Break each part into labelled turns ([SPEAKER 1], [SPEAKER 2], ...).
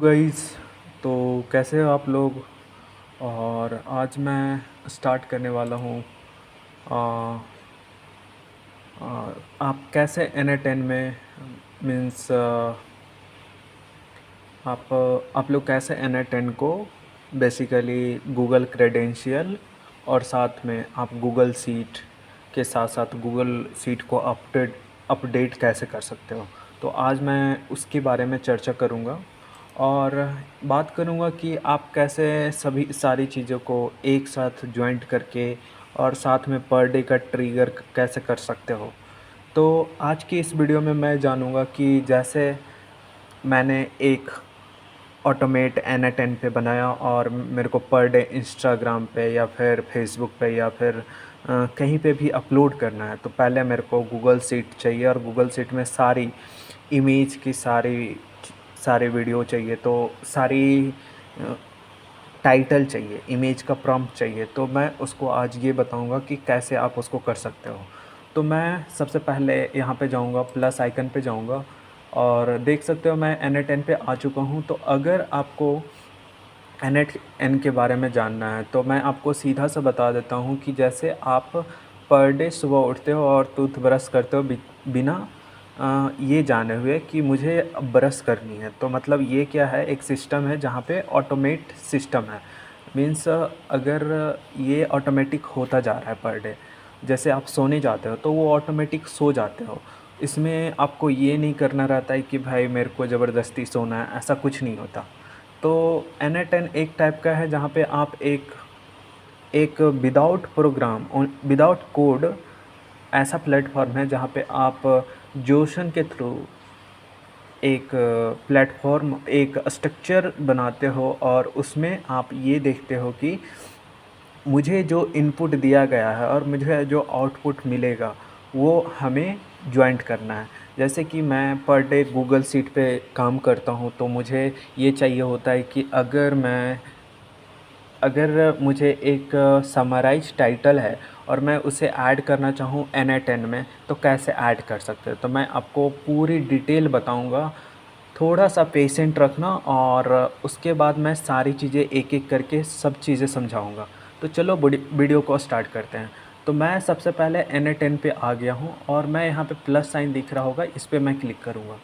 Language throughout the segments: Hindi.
[SPEAKER 1] गाइस, तो कैसे हो आप लोग। और आज मैं स्टार्ट करने वाला हूँ। आ, आप कैसे N10 में मीन्स आप लोग कैसे N10 को बेसिकली गूगल क्रेडेंशियल और साथ में आप गूगल सीट के साथ साथ गूगल सीट को अपडेट कैसे कर सकते हो। तो आज मैं उसके बारे में चर्चा करूँगा और बात करूँगा कि आप कैसे सभी सारी चीज़ों को एक साथ जॉइंट करके और साथ में पर डे का ट्रिगर कैसे कर सकते हो। तो आज की इस वीडियो में मैं जानूँगा कि जैसे मैंने एक ऑटोमेट N10 पे बनाया और मेरे को पर डे इंस्टाग्राम पे या फिर फेसबुक पे या फिर कहीं पे भी अपलोड करना है, तो पहले मेरे को गूगल शीट चाहिए और गूगल शीट में सारी इमेज की सारे वीडियो चाहिए, तो सारी टाइटल चाहिए, इमेज का प्रॉम्प्ट चाहिए। तो मैं उसको आज ये बताऊंगा कि कैसे आप उसको कर सकते हो। तो मैं सबसे पहले यहाँ पे जाऊँगा, प्लस आइकन पे जाऊँगा और देख सकते हो मैं N10 पे आ चुका हूँ। तो अगर आपको N के बारे में जानना है तो मैं आपको सीधा सा बता देता हूँ कि जैसे आप पर डे सुबह उठते हो और टूथब्रश करते हो बिना ये जाने हुए कि मुझे अब ब्रश करनी है। तो मतलब ये क्या है, एक सिस्टम है जहाँ पे ऑटोमेट सिस्टम है। मीन्स अगर ये ऑटोमेटिक होता जा रहा है पर डे, जैसे आप सोने जाते हो तो वो ऑटोमेटिक सो जाते हो। इसमें आपको ये नहीं करना रहता है कि भाई मेरे को ज़बरदस्ती सोना है, ऐसा कुछ नहीं होता। तो N10 एक टाइप का है जहाँ पे आप एक एक विदाउट प्रोग्राम विदाउट कोड ऐसा प्लेटफॉर्म है जहाँ पे आप जोशन के थ्रू एक प्लेटफॉर्म एक स्ट्रक्चर बनाते हो और उसमें आप ये देखते हो कि मुझे जो इनपुट दिया गया है और मुझे जो आउटपुट मिलेगा वो हमें जॉइंट करना है। जैसे कि मैं पर डे गूगल शीट पे काम करता हूँ तो मुझे ये चाहिए होता है कि अगर मुझे एक समराइज टाइटल है और मैं उसे ऐड करना चाहूँ N10 में, तो कैसे ऐड कर सकते हैं। तो मैं आपको पूरी डिटेल बताऊँगा, थोड़ा सा पेशेंट रखना और उसके बाद मैं सारी चीज़ें एक एक करके सब चीज़ें समझाऊँगा। तो चलो वीडियो को स्टार्ट करते हैं। तो मैं सबसे पहले N10 पे आ गया हूँ और मैं यहाँ पे प्लस साइन दिख रहा होगा, इस पर मैं क्लिक करूँगा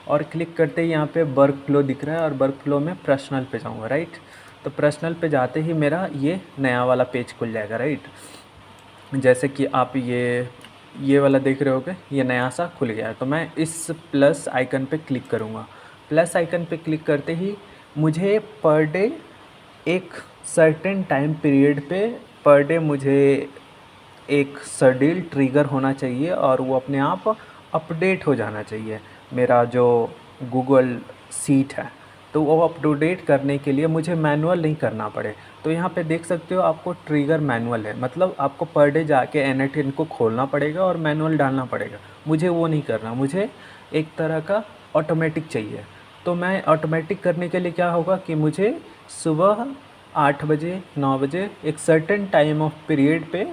[SPEAKER 1] और क्लिक करते ही यहाँ पे वर्क फ्लो दिख रहा है और वर्क फ्लो में पर्सनल पे जाऊँगा, राइट। तो पर्सनल पे जाते ही मेरा ये नया वाला पेज खुल जाएगा, राइट। जैसे कि आप ये वाला देख रहे होगे, ये नया सा खुल गया है। तो मैं इस प्लस आइकन पे क्लिक करूँगा। प्लस आइकन पे क्लिक करते ही मुझे पर डे एक सर्टेन टाइम पीरियड पे पर डे मुझे एक शेड्यूल ट्रिगर होना चाहिए और वो अपने आप अपडेट हो जाना चाहिए, मेरा जो गूगल सीट है। तो वो अप टू डेट करने के लिए मुझे मैनुअल नहीं करना पड़े। तो यहाँ पे देख सकते हो आपको ट्रिगर मैनुअल है, मतलब आपको पर डे जाके N10 को खोलना पड़ेगा और मैनुअल डालना पड़ेगा। मुझे वो नहीं करना, मुझे एक तरह का ऑटोमेटिक चाहिए। तो मैं ऑटोमेटिक करने के लिए क्या होगा कि मुझे सुबह 8 बजे 9 बजे एक सर्टेन टाइम ऑफ पीरियड पे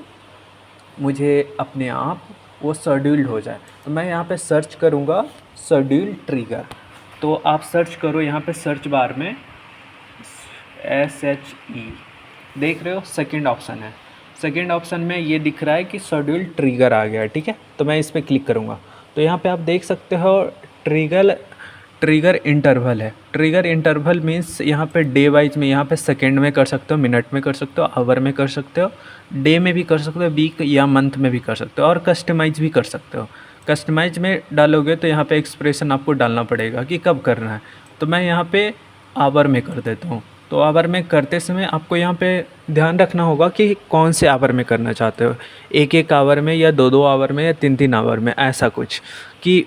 [SPEAKER 1] मुझे अपने आप वो शेड्यूल्ड हो जाए। तो मैं यहाँ पे सर्च करूँगा शेड्यूल ट्रिगर। तो आप सर्च करो यहाँ पे सर्च बार में SHE, देख रहे हो सेकंड ऑप्शन है। सेकंड ऑप्शन में ये दिख रहा है कि शेड्यूल ट्रिगर आ गया, ठीक है। तो मैं इस पर क्लिक करूँगा तो यहाँ पे आप देख सकते हो ट्रिगर इंटरवल है। ट्रिगर इंटरवल मीन्स यहाँ पे डे वाइज में, यहाँ पे सेकंड में कर सकते हो, मिनट में कर सकते हो, आवर में कर सकते हो, डे में भी कर सकते हो, वीक या मंथ में भी कर सकते हो और कस्टमाइज भी कर सकते हो। कस्टमाइज में डालोगे तो यहाँ पे एक्सप्रेशन आपको डालना पड़ेगा कि कब करना है। तो मैं यहाँ पे आवर में कर देता हूँ। तो आवर में करते समय आपको यहाँ पे ध्यान रखना होगा कि कौन से आवर में करना चाहते हो, एक एक आवर में या दो दो आवर में या तीन तीन आवर में, ऐसा कुछ कि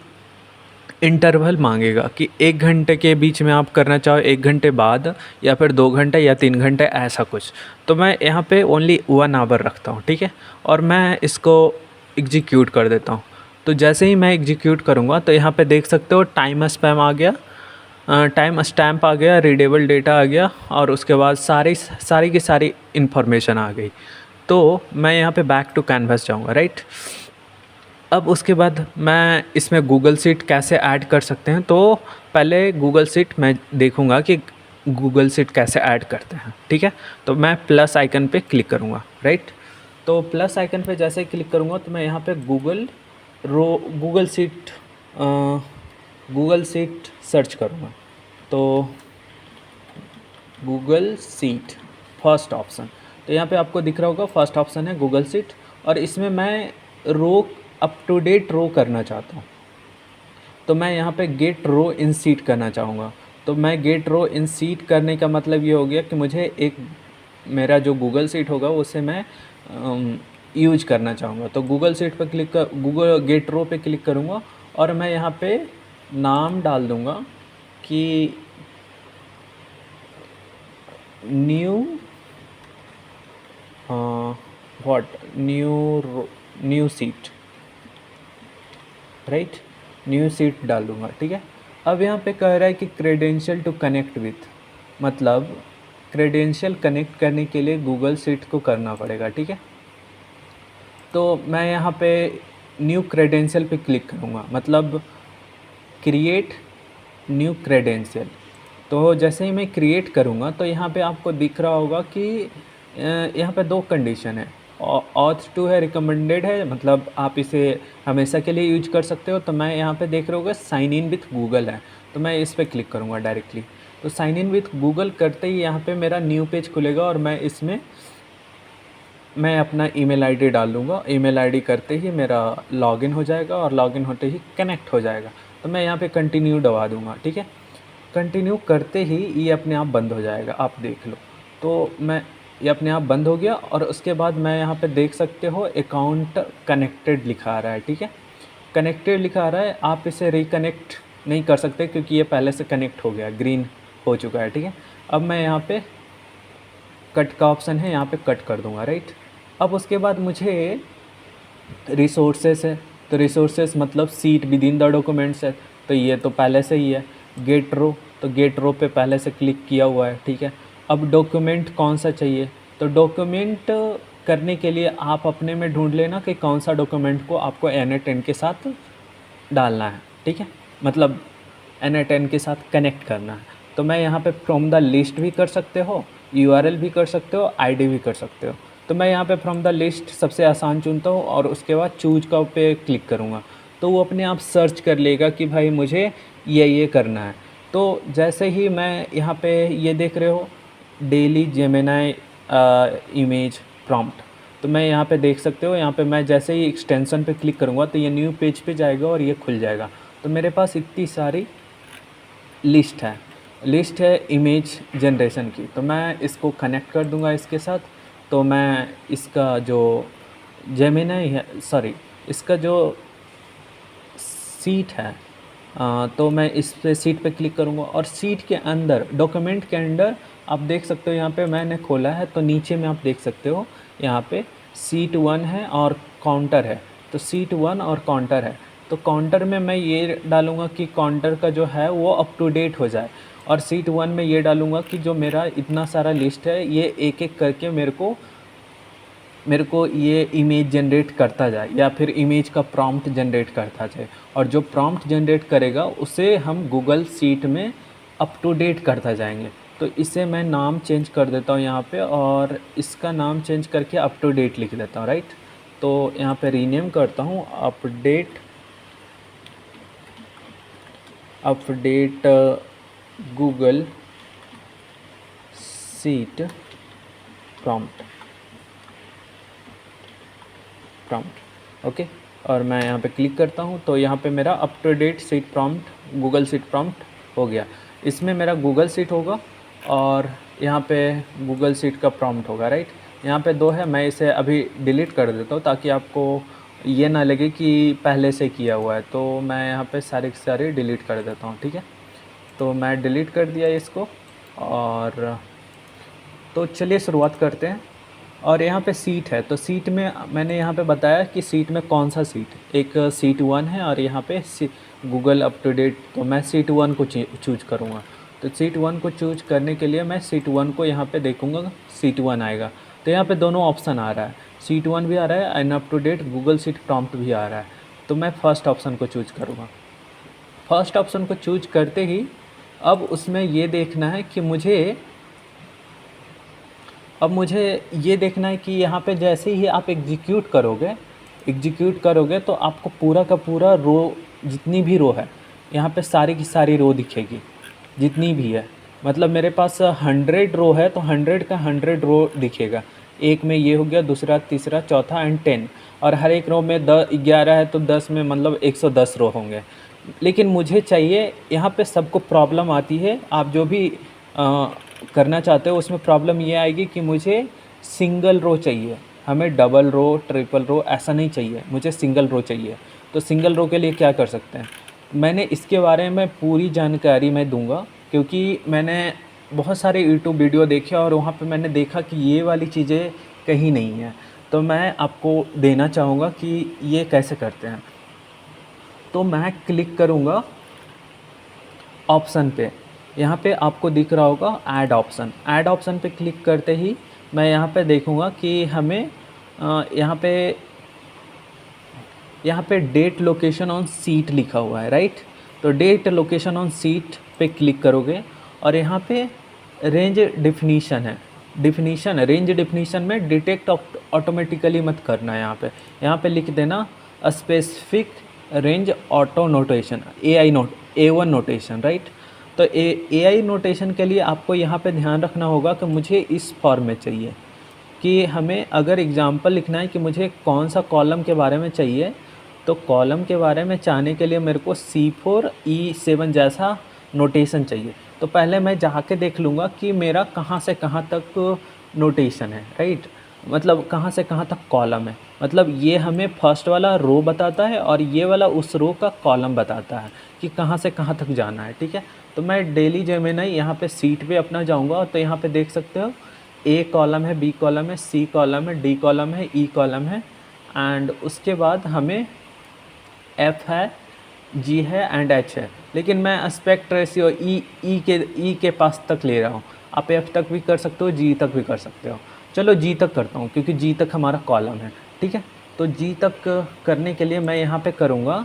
[SPEAKER 1] इंटरवल मांगेगा कि 1 घंटे के बीच में आप करना चाहो, 1 घंटे बाद या फिर 2 घंटे या 3 घंटे, ऐसा कुछ। तो मैं यहाँ पे ओनली 1 आवर रखता हूँ, ठीक है। और मैं इसको एग्जीक्यूट कर देता हूँ। तो जैसे ही मैं एग्जीक्यूट करूँगा तो यहाँ पे देख सकते हो टाइम स्पैम आ गया, टाइम स्टैम्प आ गया, रीडेबल डेटा आ गया और उसके बाद सारी की सारी इन्फॉर्मेशन आ गई। तो मैं यहाँ पे बैक टू कैनवस जाऊँगा, राइट। अब उसके बाद मैं इसमें गूगल शीट कैसे ऐड कर सकते हैं, तो पहले गूगल शीट मैं देखूँगा कि गूगल शीट कैसे ऐड करते हैं, ठीक है? तो मैं प्लस आइकन पे क्लिक करूँगा, राइट? तो प्लस आइकन पे जैसे ही क्लिक करूँगा तो मैं यहाँ पे गूगल शीट सर्च करूँगा। तो गूगल शीट फर्स्ट ऑप्शन, तो यहाँ पे आपको दिख रहा होगा फर्स्ट ऑप्शन है गूगल शीट, और इसमें मैं रो अप टू डेट रो करना चाहता हूँ। तो मैं यहाँ पे गेट रो इन सीट करना चाहूँगा। तो मैं गेट रो इन सीट करने का मतलब ये हो गया कि मुझे एक मेरा जो गूगल शीट होगा उसे मैं यूज करना चाहूँगा। तो गूगल शीट पर गूगल गेट रो पे क्लिक करूँगा और मैं यहाँ पे नाम डाल दूँगा कि new seat, right? New seat डाल दूँगा, ठीक है? अब यहाँ पे कह रहा है कि क्रेडेंशियल टू कनेक्ट विथ, मतलब क्रेडेंशियल कनेक्ट करने के लिए गूगल शीट को करना पड़ेगा, ठीक है? तो मैं यहाँ पे न्यू क्रेडेंशियल पे क्लिक करूँगा, मतलब क्रिएट न्यू क्रेडेंशियल। तो जैसे ही मैं क्रिएट करूँगा तो यहाँ पे आपको दिख रहा होगा कि यहाँ पे 2 कंडीशन है, ऑथ टू है, रिकमेंडेड है, मतलब आप इसे हमेशा के लिए यूज कर सकते हो। तो मैं यहाँ पे देख रहा होगा साइन इन विथ गूगल है, तो मैं इस पर क्लिक करूँगा डायरेक्टली। तो साइन इन विथ गूगल करते ही यहाँ पे मेरा न्यू पेज खुलेगा और मैं अपना ईमेल आईडी डाल दूँगा। ईमेल आईडी करते ही मेरा लॉगिन हो जाएगा और लॉगिन होते ही कनेक्ट हो जाएगा। तो मैं यहाँ पे कंटिन्यू दबा दूँगा, ठीक है? कंटिन्यू करते ही ये अपने आप बंद हो जाएगा, आप देख लो। तो ये अपने आप बंद हो गया और उसके बाद मैं यहाँ पे देख सकते हो अकाउंट कनेक्टेड लिखा आ रहा है, ठीक है? कनेक्टेड लिखा आ रहा है, आप इसे रिकनेक्ट नहीं कर सकते क्योंकि ये पहले से कनेक्ट हो गया, ग्रीन हो चुका है, ठीक है? अब मैं यहाँ पे कट का ऑप्शन है, यहाँ पे कट कर दूँगा, राइट? अब उसके बाद मुझे रिसोर्सेस है, तो रिसोर्सेस मतलब seat with in the documents है, तो ये तो पहले से ही है। गेट रो, तो गेट रो पे पहले से क्लिक किया हुआ है, ठीक है? अब डॉक्यूमेंट कौन सा चाहिए, तो डॉक्यूमेंट करने के लिए आप अपने में ढूंढ लेना कि कौन सा डॉक्यूमेंट को आपको NA10 के साथ डालना है, ठीक है? मतलब NA10 के साथ कनेक्ट करना है। तो मैं यहाँ पे फ्रॉम द लिस्ट भी कर सकते हो, URL भी कर सकते हो, ID भी कर सकते हो। तो मैं यहाँ पे फ्रॉम द लिस्ट सबसे आसान चुनता हूँ और उसके बाद चूज का पे क्लिक करूँगा, तो वो अपने आप सर्च कर लेगा कि भाई मुझे ये करना है। तो जैसे ही मैं यहाँ पे ये देख रहे हो डेली जेमिनी इमेज प्रॉम्प्ट, तो मैं यहाँ पे देख सकते हो, यहाँ पे मैं जैसे ही एक्सटेंशन पे क्लिक करूँगा तो ये न्यू पेज पे जाएगा और ये खुल जाएगा। तो मेरे पास इतनी सारी लिस्ट है इमेज जनरेशन की, तो मैं इसको कनेक्ट कर दूंगा इसके साथ। तो मैं इसका जो जेमिनी है, सॉरी, इसका जो सीट है, तो मैं इस पे सीट पे क्लिक करूँगा और सीट के अंदर डॉक्यूमेंट के अंदर आप देख सकते हो, यहाँ पे मैंने खोला है तो नीचे में आप देख सकते हो यहाँ पे सीट 1 है और काउंटर है। तो सीट 1 और काउंटर है, तो काउंटर में मैं ये डालूँगा कि काउंटर का जो है वो अप टू डेट हो जाए, और सीट 1 में ये डालूँगा कि जो मेरा इतना सारा लिस्ट है ये एक एक करके मेरे को ये इमेज जनरेट करता जाए, या फिर इमेज का प्रॉम्प्ट जनरेट करता जाए, और जो प्रॉम्प्ट जनरेट करेगा उसे हम गूगल शीट में अप टू डेट करता जाएंगे। तो इसे मैं नाम चेंज कर देता हूँ यहाँ पे, और इसका नाम चेंज करके अप टू डेट लिख देता हूँ, राइट? तो यहाँ पे रीनेम करता हूँ update Google sheet prompt, okay. और मैं यहाँ पे क्लिक करता हूँ तो यहाँ पे मेरा up to date sheet prompt Google sheet prompt हो गया। इसमें मेरा गूगल शीट होगा और यहाँ पे गूगल शीट का प्रॉम्प्ट होगा, राइट? यहाँ पे 2 है, मैं इसे अभी डिलीट कर देता हूँ ताकि आपको ये ना लगे कि पहले से किया हुआ है। तो मैं यहाँ पे सारे के सारे डिलीट कर देता हूँ, ठीक है? तो मैं डिलीट कर दिया इसको, और तो चलिए शुरुआत करते हैं। और यहाँ पे सीट है, तो सीट में मैंने यहाँ पे बताया कि सीट में कौन सा सीट, एक सीट 1 है और यहाँ पे गूगल अप टू डेट, तो मैं सीट 1 को चूज करूँगा। तो सीट 1 को चूज करने के लिए मैं सीट 1 को यहाँ पे देखूँगा, सीट 1 आएगा। तो यहाँ पे दोनों ऑप्शन आ रहा है, सीट 1 भी आ रहा है and up to date Google sheet prompt भी आ रहा है। तो मैं फर्स्ट ऑप्शन को चूज करूँगा। फर्स्ट ऑप्शन को चूज करते ही अब उसमें ये देखना है कि मुझे ये देखना है कि यहाँ पे जैसे ही आप एग्जीक्यूट करोगे तो आपको पूरा का पूरा रो, जितनी भी रो है यहाँ पे सारी की सारी रो दिखेगी, जितनी भी है। मतलब मेरे पास 100 रो है तो 100 का 100 रो दिखेगा। एक में ये हो गया, दूसरा, तीसरा, चौथा एंड 10, और हर एक रो में 11 है तो 10 में मतलब 110 रो होंगे। लेकिन मुझे चाहिए, यहाँ पे सबको प्रॉब्लम आती है, आप जो भी करना चाहते हो उसमें प्रॉब्लम ये आएगी कि मुझे सिंगल रो चाहिए, हमें डबल रो, ट्रिपल रो ऐसा नहीं चाहिए, मुझे सिंगल रो चाहिए। तो सिंगल रो के लिए क्या कर सकते हैं, मैंने इसके बारे में पूरी जानकारी मैं दूंगा, क्योंकि मैंने बहुत सारे यूट्यूब वीडियो देखे और वहाँ पे मैंने देखा कि ये वाली चीज़ें कहीं नहीं है। तो मैं आपको देना चाहूँगा कि ये कैसे करते हैं। तो मैं क्लिक करूँगा ऑप्शन पे, यहाँ पे आपको दिख रहा होगा ऐड ऑप्शन पे क्लिक करते ही मैं यहाँ पे देखूँगा कि हमें यहाँ पे डेट लोकेशन ऑन सीट लिखा हुआ है, राइट। तो डेट लोकेशन ऑन सीट पे क्लिक करोगे और यहाँ पे रेंज डिफिनीशन है, रेंज डिफिनीशन में डिटेक्ट ऑटोमेटिकली मत करना है। यहाँ पे लिख देना specific range auto notation, A1 notation, right. तो AI नोटेशन के लिए आपको यहाँ पे ध्यान रखना होगा कि मुझे इस फॉर्म में चाहिए, कि हमें अगर एग्जांपल लिखना है कि मुझे कौन सा कॉलम के बारे में चाहिए, तो कॉलम के बारे में चाहने के लिए मेरे को C4 E7 जैसा नोटेशन चाहिए। तो पहले मैं जाके देख लूँगा कि मेरा कहाँ से कहाँ तक नोटेशन है, राइट। मतलब कहाँ से कहाँ तक कॉलम है, मतलब ये हमें फर्स्ट वाला रो बताता है और ये वाला उस रो का कॉलम बताता है कि कहाँ से कहाँ तक जाना है, ठीक है। तो मैं डेली जेमिनी यहाँ पे सीट पे अपना जाऊँगा, तो यहाँ पे देख सकते हो A कॉलम है, B कॉलम है, C कॉलम है, D कॉलम है, E कॉलम है, एंड उसके बाद हमें F है, G है एंड H है। लेकिन मैं एस्पेक्ट रेशियो E के पास तक ले रहा हूँ। आप F तक भी कर सकते हो, G तक भी कर सकते हो। चलो G तक करता हूँ क्योंकि G तक हमारा कॉलम है, ठीक है। तो G तक करने के लिए मैं यहाँ पे करूँगा,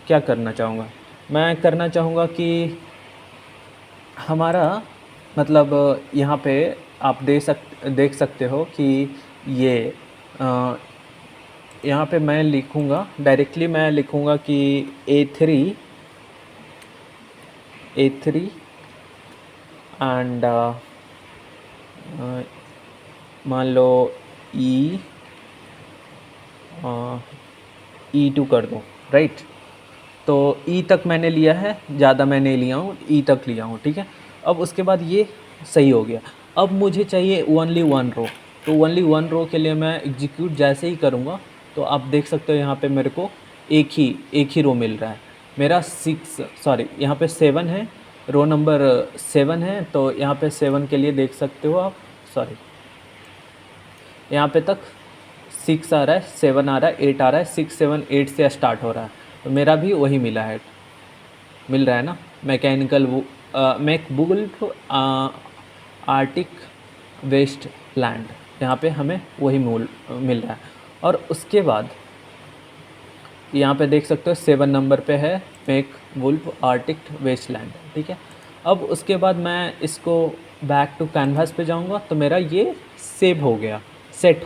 [SPEAKER 1] क्या करना चाहूँगा, मैं करना चाहूँगा कि हमारा मतलब यहाँ पे आप देख सकते हो कि ये यहाँ पे मैं लिखूँगा, डायरेक्टली मैं लिखूँगा कि A3 एंड मान लो E2 कर दो, राइट। तो E तक मैंने लिया है, ज़्यादा मैं नहीं लिया हूँ, E तक लिया हूँ, ठीक है। अब उसके बाद ये सही हो गया। अब मुझे चाहिए ओनली वन रो, तो ओनली वन रो के लिए मैं एग्जीक्यूट जैसे ही करूँगा तो आप देख सकते हो यहाँ पे मेरे को एक ही रो मिल रहा है। मेरा यहाँ पे 7 है, रो नंबर 7 है। तो यहाँ पे 7 के लिए देख सकते हो आप, यहाँ पे तक 6 आ रहा है, 7 आ रहा है, 8 आ रहा है, 6 7 8 से स्टार्ट हो रहा है। तो मेरा भी वही मिल रहा है ना, मैकवुल्फ आर्टिक वेस्टलैंड, यहाँ पे हमें वही मिल रहा है। और उसके बाद यहाँ पे देख सकते हो 7 नंबर पे है मैकवुल्फ आर्टिक वेस्टलैंड, ठीक है। अब उसके बाद मैं इसको बैक टू कैनवास पे जाऊँगा तो मेरा ये सेट हो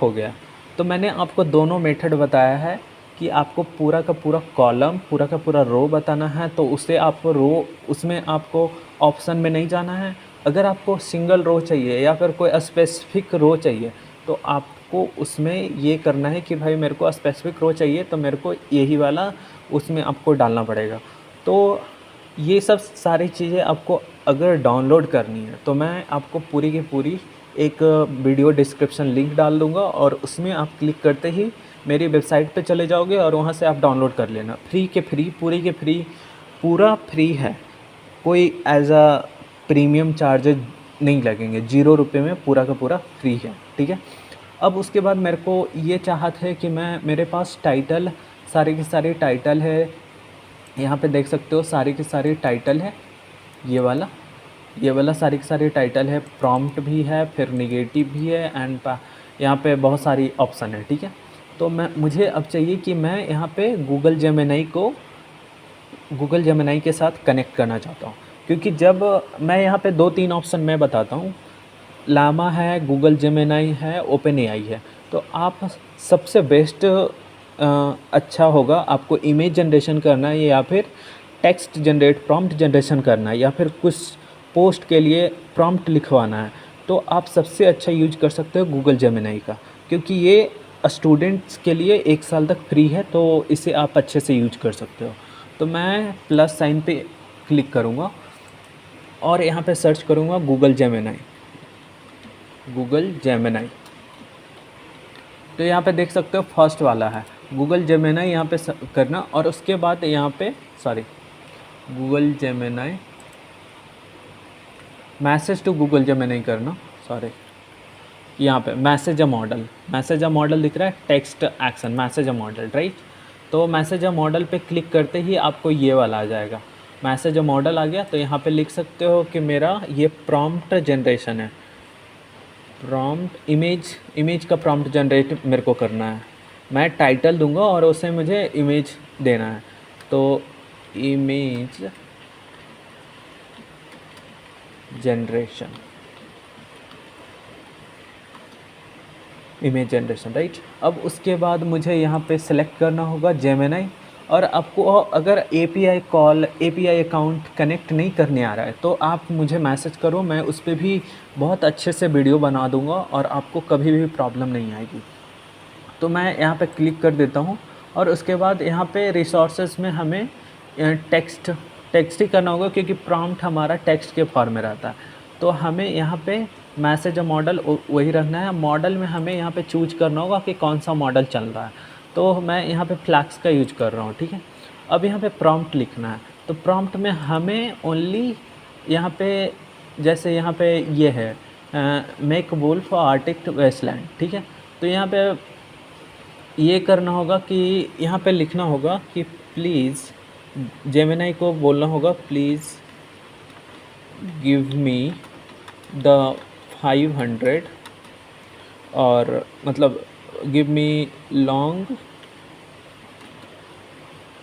[SPEAKER 1] गया। तो मैंने आपको दोनों मेथड बताया है कि आपको पूरा का पूरा कॉलम, पूरा का पूरा रो बताना है, तो उसमें आपको ऑप्शन में नहीं जाना है। अगर आपको सिंगल रो चाहिए या फिर कोई स्पेसिफिक रो चाहिए तो आपको उसमें ये करना है कि भाई मेरे को स्पेसिफिक रो चाहिए तो मेरे को यही वाला उसमें आपको डालना पड़ेगा। तो ये सब सारी चीज़ें आपको अगर डाउनलोड करनी है तो मैं आपको पूरी की पूरी एक वीडियो डिस्क्रिप्शन लिंक डाल दूँगा और उसमें आप क्लिक करते ही मेरी वेबसाइट पे चले जाओगे और वहाँ से आप डाउनलोड कर लेना। पूरा फ्री है, कोई एज अ प्रीमियम चार्जेज नहीं लगेंगे, 0 रुपये में पूरा का पूरा फ्री है, ठीक है। अब उसके बाद मेरे को ये चाहत है कि मेरे पास टाइटल, सारे के सारे टाइटल है, यहाँ पे देख सकते हो सारे के सारे टाइटल है, ये वाला सारे के सारे टाइटल है, प्रॉम्प्ट भी है, फिर नेगेटिव भी है एंड यहाँ पे बहुत सारी ऑप्शन है, ठीक है। तो मुझे अब चाहिए कि मैं यहाँ पे गूगल जेमिनी के साथ कनेक्ट करना चाहता हूँ, क्योंकि जब मैं यहाँ पे 2-3 ऑप्शन मैं बताता हूँ, लामा है, गूगल जेमिनी है, ओपन एआई है। तो आप सबसे बेस्ट अच्छा होगा, आपको इमेज जनरेशन करना है या फिर टेक्स्ट जनरेट प्रॉम्प्ट जनरेशन करना है या फिर कुछ पोस्ट के लिए प्रॉम्प्ट लिखवाना है, तो आप सबसे अच्छा यूज कर सकते हो गूगल जेमिनी का, क्योंकि ये स्टूडेंट्स के लिए 1 साल तक फ्री है, तो इसे आप अच्छे से यूज कर सकते हो। तो मैं प्लस साइन पे क्लिक करूँगा और यहाँ पे सर्च करूँगा गूगल जेमिनी। तो यहाँ पे देख सकते हो फर्स्ट वाला है गूगल जेमिनी, यहाँ पे करना और उसके बाद यहाँ पे Google Gemini message to Google Gemini करना, यहाँ पे मैसेज अ मॉडल दिख रहा है, text action message a model, right. तो मैसेज अ मॉडल पे क्लिक करते ही आपको ये वाला आ जाएगा, मैसेज अ मॉडल आ गया। तो यहाँ पे लिख सकते हो कि मेरा ये प्रॉम्प्ट जनरेशन है, प्रॉम्प्ट इमेज का प्रॉम्प्ट जनरेट मेरे को करना है। मैं टाइटल दूंगा और उसे मुझे इमेज देना है, तो इमेज जनरेशन राइट। अब उसके बाद मुझे यहाँ पे सेलेक्ट करना होगा जेमिनी, और आपको अगर एपीआई अकाउंट कनेक्ट नहीं करने आ रहा है तो आप मुझे मैसेज करो, मैं उस पर भी बहुत अच्छे से वीडियो बना दूंगा और आपको कभी भी प्रॉब्लम नहीं आएगी। तो मैं यहाँ पे क्लिक कर देता हूँ और उसके बाद यहाँ पे रिसोर्सेज में हमें टेक्स्ट ही करना होगा, क्योंकि प्रॉम्प्ट हमारा टेक्स्ट के फॉर्म में रहता है। तो हमें यहाँ पे मैसेज मॉडल वही रखना है। मॉडल में हमें यहाँ पे चूज करना होगा कि कौन सा मॉडल चल रहा है, तो मैं यहाँ पे फ्लैक्स का यूज कर रहा हूँ, ठीक है। अब यहाँ पे प्रॉम्प्ट लिखना है, तो प्रॉम्प्ट में हमें ओनली यहाँ पे जैसे यहाँ पे ये है मेक वुल्फ आर्टिक वेस्टलैंड, ठीक है। तो यहाँ पे ये करना होगा कि यहाँ पे लिखना होगा कि प्लीज़, जेमिनी को बोलना होगा प्लीज़ गिव मी द 500 और मतलब give me long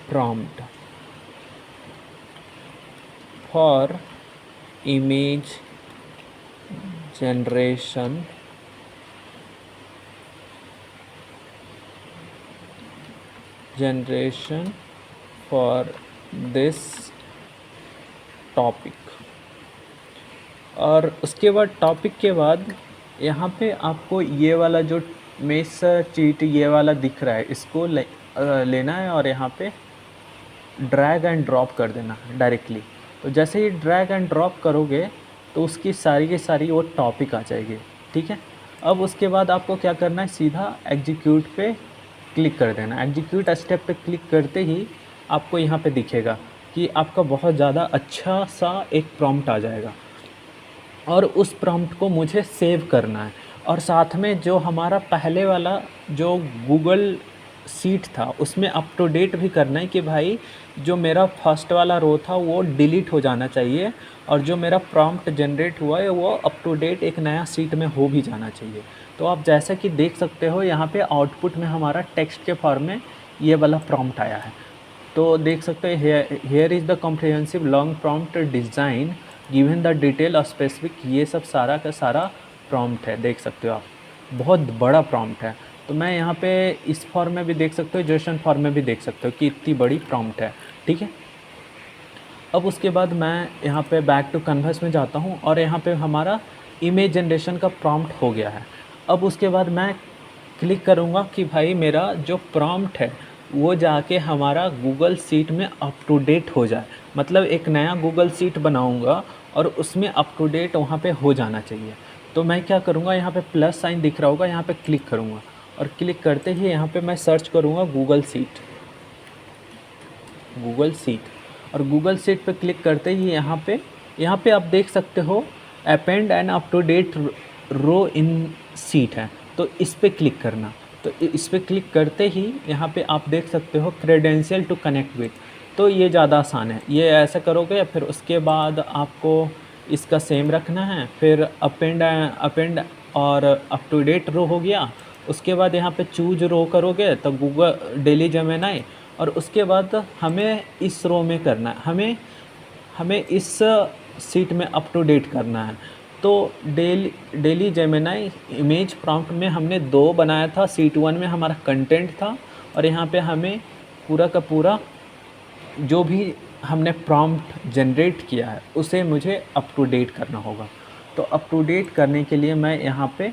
[SPEAKER 1] prompt for image generation for this topic. और उसके बाद टॉपिक के बाद यहाँ पे आपको ये वाला जो मेस चीट ये वाला दिख रहा है, इसको लेना है और यहाँ पे ड्रैग एंड ड्रॉप कर देना डायरेक्टली। तो जैसे ही ड्रैग एंड ड्रॉप करोगे तो उसकी सारी की सारी वो टॉपिक आ जाएगी, ठीक है। अब उसके बाद आपको क्या करना है, सीधा एग्जीक्यूट पे क्लिक कर देना। एग्जीक्यूट स्टेप पे क्लिक करते ही आपको यहाँ पे दिखेगा कि आपका बहुत ज़्यादा अच्छा सा एक प्रॉम्प्ट आ जाएगा, और उस प्रॉम्प्ट को मुझे सेव करना है। और साथ में जो हमारा पहले वाला जो गूगल सीट था उसमें अप टू डेट भी करना है कि भाई जो मेरा फर्स्ट वाला रो था वो डिलीट हो जाना चाहिए, और जो मेरा प्रॉम्प्ट जनरेट हुआ है वो अप टू डेट एक नया सीट में हो भी जाना चाहिए। तो आप जैसा कि देख सकते हो यहाँ पे आउटपुट में हमारा टेक्स्ट के फॉर्म में ये वाला प्रॉम्प्ट आया है। तो देख सकते हैं here is the comprehensive long prompt design given the detail और स्पेसिफिक, ये सब सारा का सारा प्रॉम्प्ट है, देख सकते हो आप, बहुत बड़ा प्रॉम्प्ट है। तो मैं यहाँ पे इस फॉर्म में भी देख सकते हो, जेसन फॉर्म में भी देख सकते हो कि इतनी बड़ी प्रॉम्प्ट है, ठीक है। अब उसके बाद मैं यहाँ पे बैक टू कैनवस में जाता हूँ और यहाँ पे हमारा इमेज जनरेशन का प्रॉम्प्ट हो गया है। अब उसके बाद मैं क्लिक करूँगा कि भाई मेरा जो प्रॉम्प्ट है वो जाके हमारा गूगल सीट में अप टू डेट हो जाए, मतलब एक नया गूगल सीट बनाऊँगा और उसमें अप टू डेट वहाँ पे हो जाना चाहिए। तो मैं क्या करूँगा, यहाँ पे प्लस साइन दिख रहा होगा, यहाँ पे क्लिक करूँगा और क्लिक करते ही यहाँ पे मैं सर्च करूँगा गूगल सीट, और गूगल सीट पे क्लिक करते ही यहाँ पे आप देख सकते हो append and up to date row in sheet है, तो इस पे क्लिक करना। तो इस पे क्लिक करते ही यहाँ पे आप देख सकते हो क्रेडेंशियल टू कनेक्ट विथ, तो ये ज़्यादा आसान है, ये ऐसा करोगे। फिर उसके बाद आपको इसका सेम रखना है, फिर अपेंड और अप टू डेट रो हो गया, उसके बाद यहाँ पे चूज रो करोगे तो गूगल डेली जेमिनी, और उसके बाद हमें इस रो में करना है, हमें हमें इस सीट में अप टू डेट करना है। तो डेली जेमिनी इमेज प्रॉम्प्ट में हमने 2 बनाया था, सीट 1 में हमारा कंटेंट था, और यहाँ पे हमें पूरा का पूरा जो भी हमने प्रॉम्प्ट जनरेट किया है उसे मुझे अप टू डेट करना होगा। तो अप टू डेट करने के लिए मैं यहाँ पे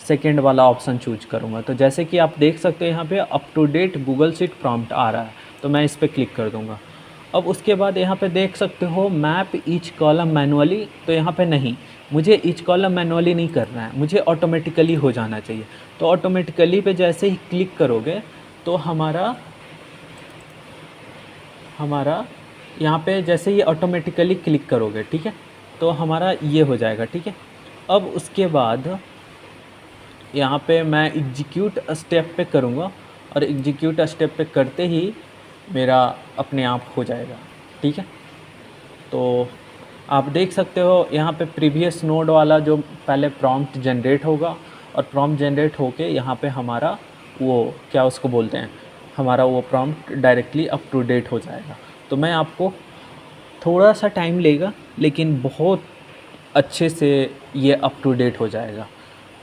[SPEAKER 1] सेकेंड वाला ऑप्शन चूज करूँगा। तो जैसे कि आप देख सकते हो यहाँ पे up to date Google sheet prompt आ रहा है, तो मैं इस पर क्लिक कर दूँगा। अब उसके बाद यहाँ पे देख सकते हो मैप ईच कॉलम मैनुअली, तो यहाँ पे नहीं, मुझे ईच कॉलम मैनुअली नहीं करना है, मुझे ऑटोमेटिकली हो जाना चाहिए। तो ऑटोमेटिकली पे जैसे ही क्लिक करोगे तो हमारा यहाँ पे जैसे ही ऑटोमेटिकली क्लिक करोगे, ठीक है, तो हमारा ये हो जाएगा, ठीक है। अब उसके बाद यहाँ पे मैं एग्जीक्यूट स्टेप पे करूँगा, और एग्जीक्यूट स्टेप पे करते ही मेरा अपने आप हो जाएगा, ठीक है। तो आप देख सकते हो यहाँ पे प्रीवियस नोड वाला जो पहले प्रॉम्प्ट जनरेट होगा, और प्रॉम्प्ट जनरेट होके यहाँ पे हमारा वो क्या उसको बोलते हैं, हमारा वो prompt directly up to date हो जाएगा। तो मैं आपको थोड़ा सा टाइम लेगा, लेकिन बहुत अच्छे से ये अप टू डेट हो जाएगा।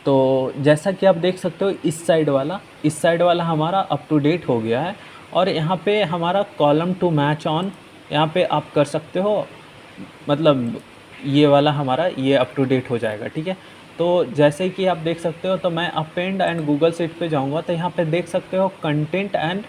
[SPEAKER 1] तो जैसा कि आप देख सकते हो इस साइड वाला हमारा अप टू डेट हो गया है, और यहाँ पे हमारा कॉलम टू मैच ऑन यहाँ पे आप कर सकते हो, मतलब ये वाला हमारा ये अप टू डेट हो जाएगा, ठीक है। तो जैसे कि आप देख सकते हो, तो मैं अपेंड एंड गूगल शीट पे जाऊँगा, तो यहाँ पे देख सकते हो कंटेंट एंड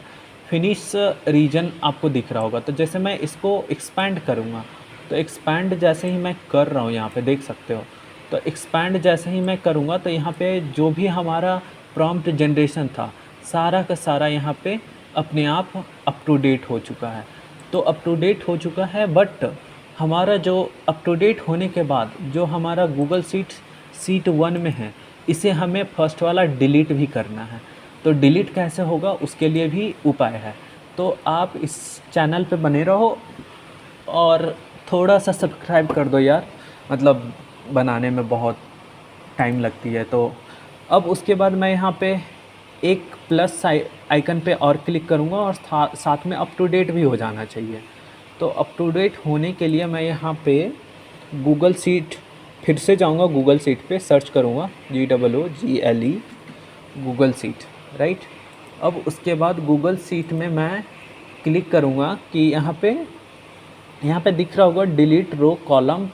[SPEAKER 1] फिनिश रीजन आपको दिख रहा होगा। तो जैसे मैं इसको एक्सपैंड करूँगा, तो एक्सपैंड जैसे ही मैं कर रहा हूँ यहाँ पे देख सकते हो, तो एक्सपैंड जैसे ही मैं करूँगा तो यहाँ पे जो भी हमारा प्रॉम्प्ट जनरेशन था सारा का सारा यहाँ पे अपने आप अप टू डेट हो चुका है। तो अप टू डेट हो चुका है, बट हमारा जो अप टू डेट होने के बाद जो हमारा गूगल सीट 1 में है, इसे हमें फर्स्ट वाला डिलीट भी करना है। तो डिलीट कैसे होगा उसके लिए भी उपाय है। तो आप इस चैनल पे बने रहो और थोड़ा सा सब्सक्राइब कर दो यार, मतलब बनाने में बहुत टाइम लगती है। तो अब उसके बाद मैं यहाँ पे एक प्लस आइकन पे और क्लिक करूँगा, और साथ में अप टू डेट भी हो जाना चाहिए। तो अप टू डेट होने के लिए मैं यहाँ पे गूगल शीट फिर से जाऊँगा, गूगल शीट पे सर्च करूँगा GOOGLE गूगल शीट, राइट। अब उसके बाद गूगल शीट में मैं क्लिक करूँगा कि यहाँ पे दिख रहा होगा delete row column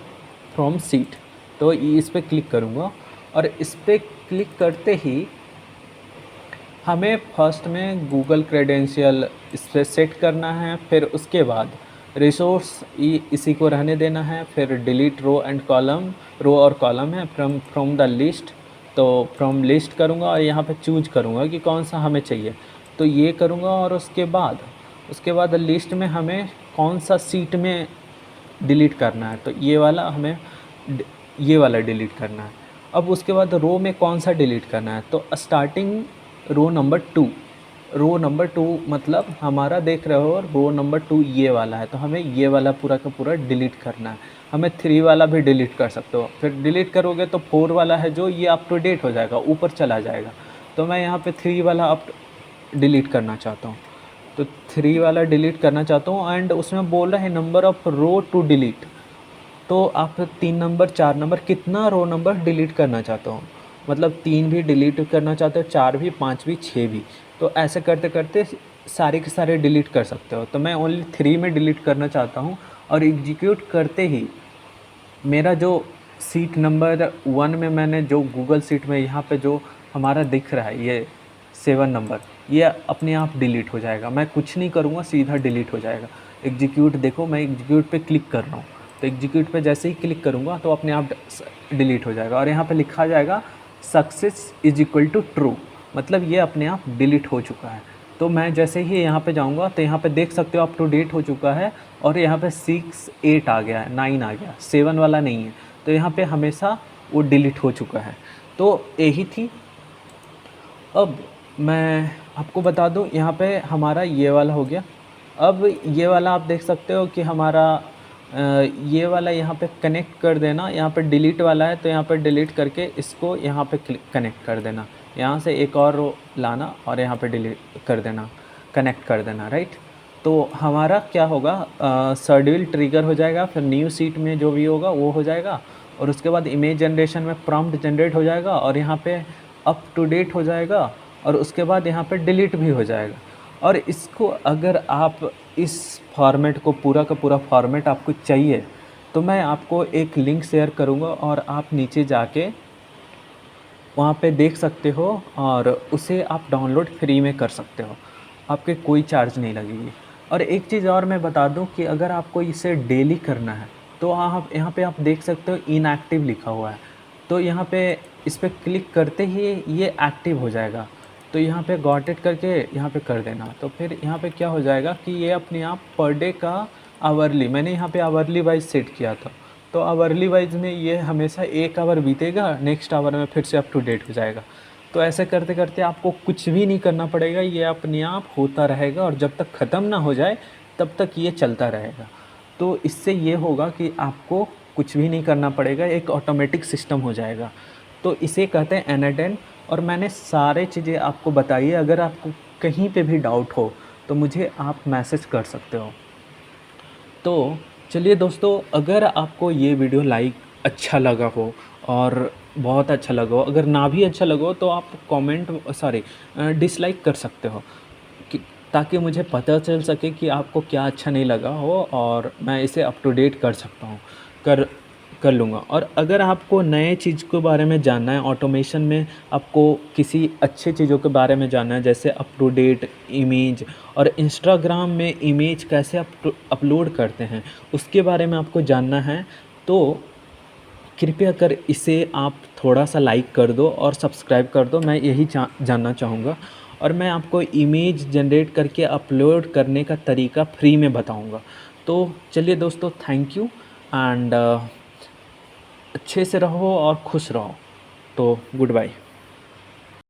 [SPEAKER 1] from sheet, तो इस पर क्लिक करूँगा, और इस पर क्लिक करते ही हमें फर्स्ट में गूगल क्रेडेंशियल इस पर सेट करना है, फिर उसके बाद रिसोर्स इसी को रहने देना है, फिर डिलीट रो एंड कॉलम, रो और कॉलम है फ्रॉम द लिस्ट, तो फ्रॉम लिस्ट करूँगा और यहाँ पे चूज करूँगा कि कौन सा हमें चाहिए, तो ये करूँगा। और उसके बाद लिस्ट में हमें कौन सा सीट में डिलीट करना है, तो ये वाला डिलीट करना है। अब उसके बाद रो में कौन सा डिलीट करना है, तो स्टार्टिंग रो नंबर 2 मतलब हमारा देख रहे हो रो नंबर 2 ये वाला है, तो हमें ये वाला पूरा का पूरा डिलीट करना है। हमें 3 वाला भी डिलीट कर सकते हो, फिर डिलीट करोगे तो 4 वाला है जो ये अप टू डेट हो जाएगा, ऊपर चला जाएगा। तो मैं यहाँ पे 3 वाला डिलीट करना चाहता हूँ, तो 3 वाला डिलीट करना चाहता हूँ। एंड उसमें बोल रहा है number of row to delete, तो आप 3 नंबर 4 नंबर कितना रो नंबर डिलीट करना चाहता हूँ, मतलब 3 भी डिलीट करना चाहते हो, 4 भी, 5 भी, 6 भी, तो ऐसे करते करते सारे के सारे डिलीट कर सकते हो। तो मैं ओनली 3 में डिलीट करना चाहता हूँ, और एग्जीक्यूट करते ही मेरा जो सीट नंबर 1 में मैंने जो गूगल सीट में यहाँ पे जो हमारा दिख रहा है ये 7 नंबर, ये अपने आप डिलीट हो जाएगा। मैं कुछ नहीं करूँगा, सीधा डिलीट हो जाएगा। एग्जीक्यूट देखो, मैं एग्जीक्यूट पे क्लिक कर रहा हूँ, तो एग्जीक्यूट पे जैसे ही क्लिक करूँगा तो अपने आप डिलीट हो जाएगा, और यहाँ पे लिखा जाएगा success is equal to true, मतलब ये अपने आप डिलीट हो चुका है। तो मैं जैसे ही यहाँ पे जाऊँगा तो यहाँ पे देख सकते हो अप टू डेट हो चुका है, और यहाँ पे 6 8 आ गया है, 9 आ गया, 7 वाला नहीं है, तो यहाँ पे हमेशा वो डिलीट हो चुका है। तो यही थी। अब मैं आपको बता दूं, यहाँ पे हमारा ये वाला हो गया। अब ये वाला आप देख सकते हो कि हमारा ये वाला यहाँ पे कनेक्ट कर देना, यहाँ पे डिलीट वाला है तो यहाँ पे डिलीट करके इसको यहाँ पे कनेक्ट कर देना। यहाँ से एक और रो लाना और यहाँ पे डिलीट कर देना, कनेक्ट कर देना, राइट। तो हमारा क्या होगा, सर्डिल ट्रिगर हो जाएगा, फिर न्यू सीट में जो भी होगा वो हो जाएगा, और उसके बाद इमेज जनरेशन में प्रॉम्प्ट जनरेट हो जाएगा, और यहाँ पे अप टू डेट हो जाएगा, और उसके बाद यहाँ पे डिलीट भी हो जाएगा। और इसको अगर आप इस फॉर्मेट को पूरा का पूरा फॉर्मेट आपको चाहिए तो मैं आपको एक लिंक शेयर करूँगा, और आप नीचे जाके वहाँ पे देख सकते हो, और उसे आप डाउनलोड फ्री में कर सकते हो, आपके कोई चार्ज नहीं लगेगी। और एक चीज़ और मैं बता दूँ कि अगर आपको इसे डेली करना है तो आप यहाँ पे आप देख सकते हो इनएक्टिव लिखा हुआ है, तो यहाँ पे इस पर क्लिक करते ही ये एक्टिव हो जाएगा। तो यहाँ पे गॉट इट करके यहाँ पे कर देना, तो फिर यहाँ पे क्या हो जाएगा कि ये अपने आप पर डे का आवरली, मैंने यहाँ पे आवरली वाइज सेट किया था, तो आवरली वाइज में ये हमेशा 1 आवर बीतेगा, नेक्स्ट आवर में फिर से अप टू डेट हो जाएगा। तो ऐसे करते करते आपको कुछ भी नहीं करना पड़ेगा, ये अपने आप होता रहेगा, और जब तक ख़त्म ना हो जाए तब तक ये चलता रहेगा। तो इससे ये होगा कि आपको कुछ भी नहीं करना पड़ेगा, एक ऑटोमेटिक सिस्टम हो जाएगा। तो इसे कहते हैं एनाटेन, और मैंने सारे चीज़ें आपको बताई है। अगर आपको कहीं पे भी डाउट हो तो मुझे आप मैसेज कर सकते हो। तो चलिए दोस्तों, अगर आपको ये वीडियो अच्छा लगा हो और बहुत अच्छा लगा हो, अगर ना भी अच्छा लगा हो तो आप डिसलाइक कर सकते हो, कि ताकि मुझे पता चल सके कि आपको क्या अच्छा नहीं लगा हो, और मैं इसे अप टू डेट कर सकता हूँ, कर कर लूँगा। और अगर आपको नए चीज़ के बारे में जानना है, ऑटोमेशन में आपको किसी अच्छे चीज़ों के बारे में जानना है, जैसे अप टू डेट इमेज, और इंस्टाग्राम में इमेज कैसे अपलोड करते हैं उसके बारे में आपको जानना है, तो कृपया कर इसे आप थोड़ा सा लाइक कर दो और सब्सक्राइब कर दो। मैं यही जानना चाहूँगा, और मैं आपको इमेज जनरेट करके अपलोड करने का तरीका फ्री में बताऊँगा। तो चलिए दोस्तों, थैंक यू, एंड अच्छे से रहो और खुश रहो। तो गुड बाय।